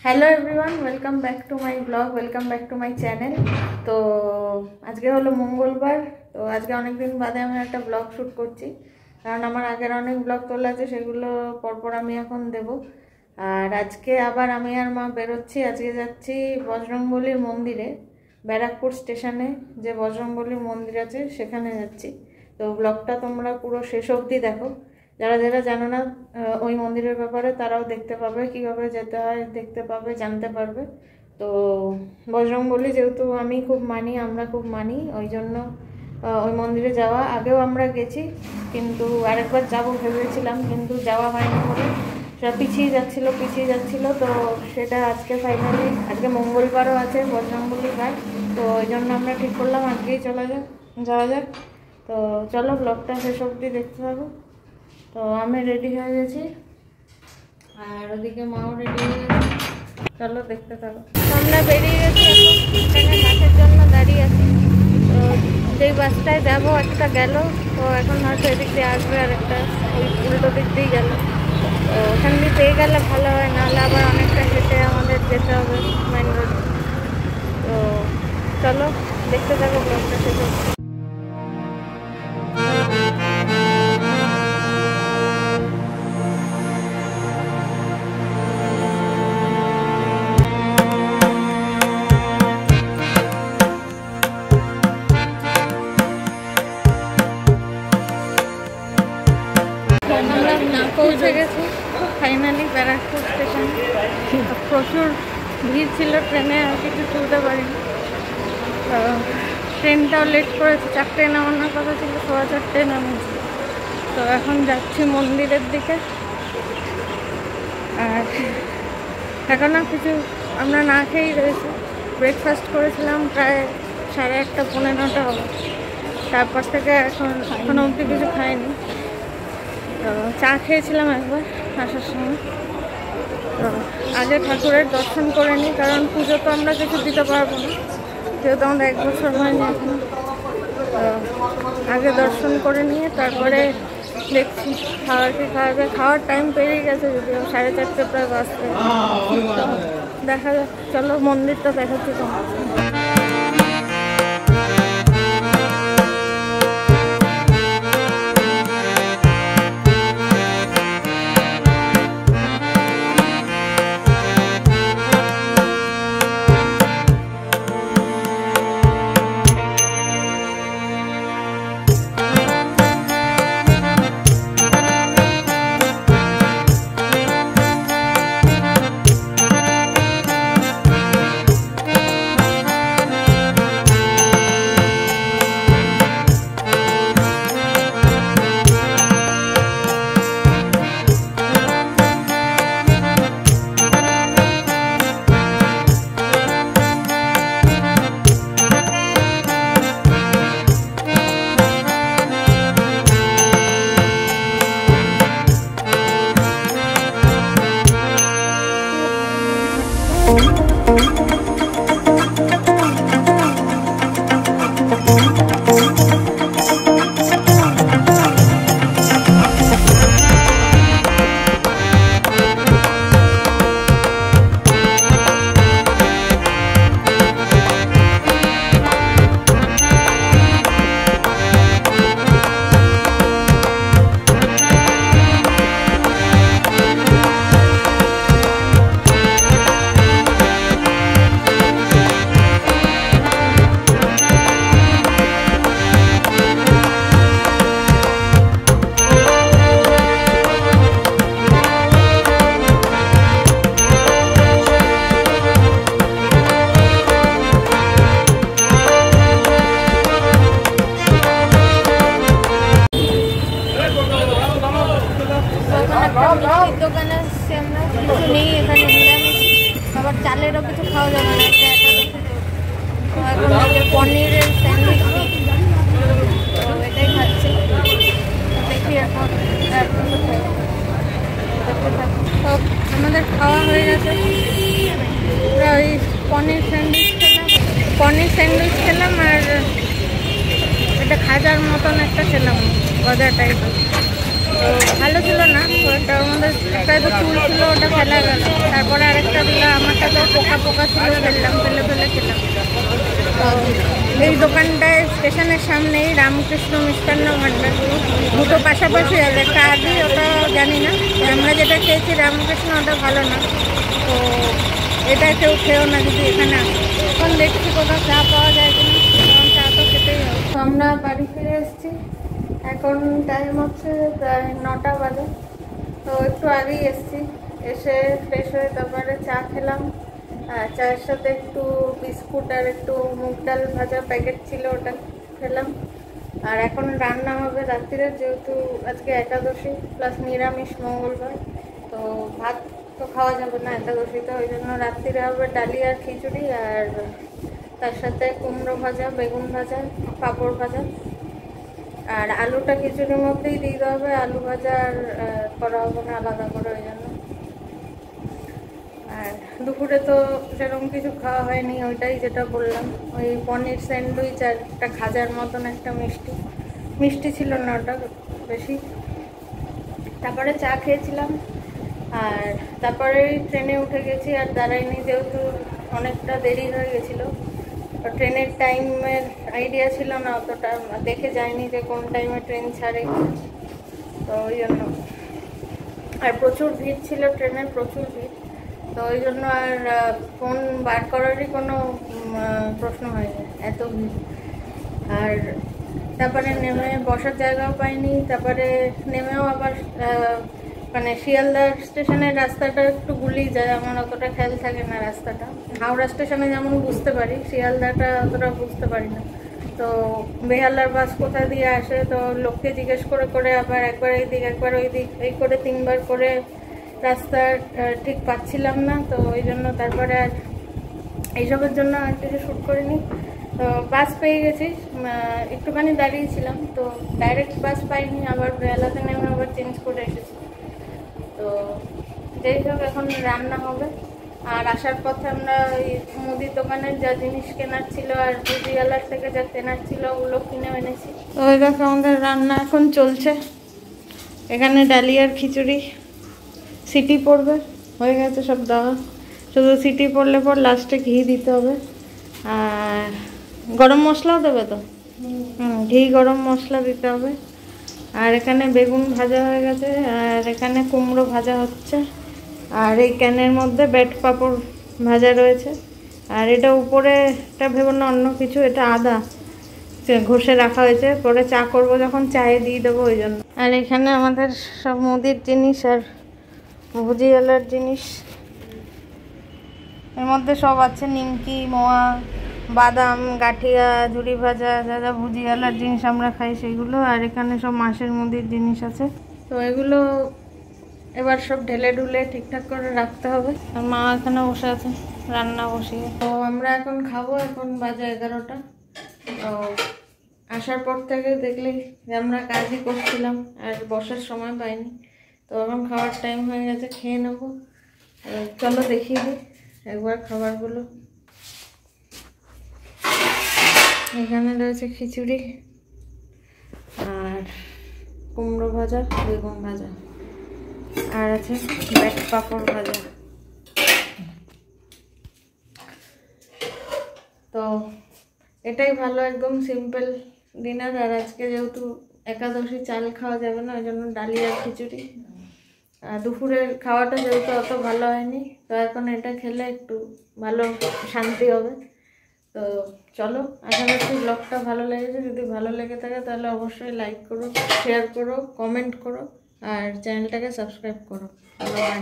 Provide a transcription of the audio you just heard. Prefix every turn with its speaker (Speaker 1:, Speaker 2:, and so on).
Speaker 1: Hello everyone welcome back to my blog welcome back to my channel. तो आज के hello मंगलवार। तो आज के अनेक दिन बादे आमि एकटा ब्लग शूट करছি কারণ আমার আগের অনেক ব্লগ তোলা আছে সেগুলো পরপর আমি এখন দেব। আর আজকে আবার আমি আর মা বেরোচ্ছি। আজকে যাচ্ছি বজরংবলীর মন্দিরে, ব্যারাকপুর স্টেশনে যে বজরংবলীর মন্দির আছে সেখানে যাচ্ছি। তো ব্লগটা তোমরা পুরো শেষ অবধি দেখো। যারা যারা জানো না ওই মন্দিরের ব্যাপারে তারাও দেখতে পাবে, কীভাবে যেতে হয় দেখতে পাবে, জানতে পারবে। তো বজরংবলী যেহেতু আমি খুব মানি, আমরা খুব মানি, ওই জন্য ওই মন্দিরে যাওয়া। আগেও আমরা গেছি কিন্তু আরেকবার যাবো ভেবেছিলাম কিন্তু যাওয়া হয়নি বলে সেটা পিছিয়ে যাচ্ছিল। তো সেটা আজকে ফাইনালি, আজকে মঙ্গলবারও আছে বজরংবলী ঘাট, তো ওই জন্য আমরা ঠিক করলাম আজকেই যাওয়া যাক। তো চলো ব্লগটা শেষ অবধি দেখতে থাকো। তো আমি রেডি হয়ে গেছি আর ওদিকে মাও রেডি হয়ে গেছে, চলো দেখতে থাকো। আমরা বেরিয়ে গেছি, এখানে বাসের জন্য দাঁড়িয়ে আছি। তো যেই বাসটায় যাবো একটা গেল, তো এখন হয়তো এদিক দিয়ে আসবে আর একটা ওই উল্টো দিক দিয়েই গেল। তো ওখান দিয়ে পেয়ে গেলে ভালো হয়, নাহলে আবার অনেকটা হেঁটে আমাদের যেতে হবে মেন রোড। তো চলো দেখতে থাকো ব্লগটা শেষ অবধি। পৌঁছে গেছি ফাইনালি ব্যারাকপুর স্টেশন। প্রচুর ভিড় ছিল ট্রেনে, আর কিছু তুলতে পারিনি। ট্রেনটাও লেট করেছে, 4টায় নামানোর কথা ছিল, 4:15 নামিয়েছি। তো এখন যাচ্ছি মন্দিরের দিকে। আর এখনও কিছু আমরা না খেয়েই রয়েছি। ব্রেকফাস্ট করেছিলাম প্রায় 1:30 পৌনে 9টা হবে, তারপর থেকে এখনও অবধি কিছু খাইনি। তো চা খেয়েছিলাম একবার আসার সময়। তো আগে ঠাকুরের দর্শন করে নিই, কারণ পুজো তো আমরা কিছু দিতে পারবো না, যেহেতু আমাদের 1 বছর হয়নি এখন। তো আগে দর্শন করে নিয়ে তারপরে দেখছি খাওয়ার কি খাওয়াবে। খাওয়ার টাইম পেরিয়ে গেছে, যদিও 4:30 প্রায় বাজতে। তো দেখা যাক, চলো মন্দিরটা দেখাচ্ছি তোমার। দোকানে আসছি আমরা, কিছু নেই এখানে, নিরামিষ আবার চালেরও কিছু খাওয়া যাবে না, এটা এখন পনিরের স্যান্ডউইচ, তো এটাই খাচ্ছি। দেখি এখন তো আমাদের খাওয়া হয়ে গেছে। ওই পনির স্যান্ডউইচ খেলাম আর এটা খাজার মতন একটা খেলাম, গজা টাইপের। তো ভালো ছিল হলো না, ওটা আমাদের একটা তো চুল ছিল ওটা ফেলা গেল, তারপরে আরেকটা দিলাম, আমারটা তো পোকা পোকা ছিল, ফেললাম, ফেলে খেলাম। তো এই দোকানটায় স্টেশনের সামনেই রামকৃষ্ণ মিষ্টান্ন ভাণ্ডার, দুটো পাশাপাশি আছে, একটা আদি ওটা জানি না, আমরা যেটা খেয়েছি রামকৃষ্ণ ওটা ভালো না, তো এটা কেউ খেয়েও না যদি এখানে আসে। এখন দেখছি কোথাও চা পাওয়া যায় কিনা, কারণ চা তো খেতেই হবে। তো আমরা বাড়ি ফিরে এসেছি, এখন টাইম হচ্ছে প্রায় 9টা বাজে। তো একটু আগেই এসেছি, এসে ফ্রেশ হয়ে তারপরে চা খেলাম, আর চায়ের সাথে একটু বিস্কুট আর একটু মুগ ডাল ভাজা প্যাকেট ছিল ওটা খেলাম। আর এখন রান্না হবে রাত্রিরে, যেহেতু আজকে একাদশী প্লাস নিরামিষ মঙ্গলবার, তো ভাত তো খাওয়া যাবে না একাদশীতে, ওই জন্য রাত্রিরে হবে ডালি আর খিচুড়ি, আর তার সাথে কুমড়ো ভাজা, বেগুন ভাজা, পাঁপড় ভাজা, আর আলুটা খিচুড়ির মধ্যেই দিয়ে দেওয়া হবে, আলু ভাজা আর করা হবে না আলাদা করে, ওই জন্য। আর দুপুরে তো সেরকম কিছু খাওয়া হয়নি, ওইটাই যেটা বললাম, ওই পনির স্যান্ডউইচ আর একটা খাজার মতন একটা মিষ্টি ছিল না ওটা বেশি, তারপরে চা খেয়েছিলাম। আর তারপরে ট্রেনে উঠে গেছি, আর দাঁড়াইনি যেহেতু অনেকটা দেরি হয়ে গেছিলো, তো ট্রেনের টাইমের আইডিয়া ছিল না অতটা, দেখে যায়নি যে কোন টাইমে ট্রেন ছাড়ে, তো ওই জন্য। আর প্রচুর ভিড় ছিল ট্রেনের, প্রচুর ভিড়, তো ওই জন্য আর ফোন বার করারই কোনো প্রশ্ন হয়নি, এত ভিড়। আর তারপরে নেমে বসার জায়গাও পাইনি, তারপরে নেমেও আবার মানে শিয়ালদার স্টেশনের রাস্তাটা একটু গুলিয়ে যায়, আমার অতটা খেয়াল থাকে না রাস্তাটা, হাওড়া স্টেশনে যেমন বুঝতে পারি, শিয়ালদাটা অতটা বুঝতে পারি না। তো বেহালার বাস কোথা দিয়ে আসে, তো লোককে জিজ্ঞেস করে করে আবার একবার এই দিক একবার ওই দিক, এই করে 3বার করে রাস্তা ঠিক পাচ্ছিলাম না, তো ওই জন্য তারপরে আর এইসবের জন্য আর কিছু শ্যুট করিনি। তো বাস পেয়ে গেছি, একটুখানি দাঁড়িয়েছিলাম, তো ডাইরেক্ট বাস পাইনি, আবার বেহালাতে নেমে আবার চেঞ্জ করে এসেছি। তো যাই হোক, এখন রান্না হবে। আর আসার পথে আমরা ওই মুদির দোকানের যা জিনিস কেনার ছিল আর ভুজিয়ালার থেকে যা কেনার ছিল ওগুলো কিনে এনেছি। তো ওই দেখো আমাদের রান্না এখন চলছে, এখানে ডালি আর খিচুড়ি, সিটি পড়বে, হয়ে গেছে সব দেওয়া, শুধু সিটি পড়লে পর লাস্টে ঘি দিতে হবে, আর গরম মশলাও দেবে তো, ঘি গরম মশলা দিতে হবে। আর এখানে বেগুন ভাজা হয়ে গেছে, আর এখানে কুমড়ো ভাজা হচ্ছে, আর এই ক্যানের মধ্যে বেড পাঁপড় ভাজা রয়েছে। আর এটা উপরে, এটা ভেবো না অন্য কিছু, এটা আদা ঘষে রাখা হয়েছে, পরে চা করবো যখন চায়ে দিয়ে দেবো ওই জন্য। আর এখানে আমাদের সব মুদির জিনিস আর ভুজিয়ালার জিনিস, এর মধ্যে সব আছে, নিমকি, মোয়া, বাদাম, গাঠিয়া, ঝুড়ি ভাজা, যা যা ভুজিয়ালার জিনিস আমরা খাই সেগুলো। আর এখানে সব মাছের মুদির জিনিস আছে, তো এগুলো এবার সব ঢেলে ঢুলে ঠিকঠাক করে রাখতে হবে। আর মা এখানে বসে আছে রান্না বসিয়ে। তো আমরা এখন খাবো, এখন বাজে 11টা। তো আসার পর থেকে দেখলেই যে আমরা কাজই করছিলাম আর বসার সময় পাইনি, তো এখন খাওয়ার টাইম হয়ে গেছে, খেয়ে নেবো। চলো দেখিয়ে দিই একবার খাবারগুলো। এখানে রয়েছে খিচুড়ি আর কুমড়ো ভাজা, বেগুন ভাজা, আর আছে বেড পাঁপড় ভাজা। তো এটাই ভালো, একদম সিম্পল ডিনার। আর আজকে যেহেতু একাদশী চাল খাওয়া যাবে না, ওই জন্য ডালি আর খিচুড়ি। আর দুপুরের খাওয়াটা যেহেতু অত ভালো হয়নি, তো এখন এটা খেলে একটু ভালো শান্তি হবে। তো চলো, আশা করছি ব্লগটা ভালো লেগেছে। যদি ভালো লেগে থাকে তাহলে অবশ্যই লাইক করো, শেয়ার করো, কমেন্ট করো, আর চ্যানেলটাকে সাবস্ক্রাইব করো। বাই।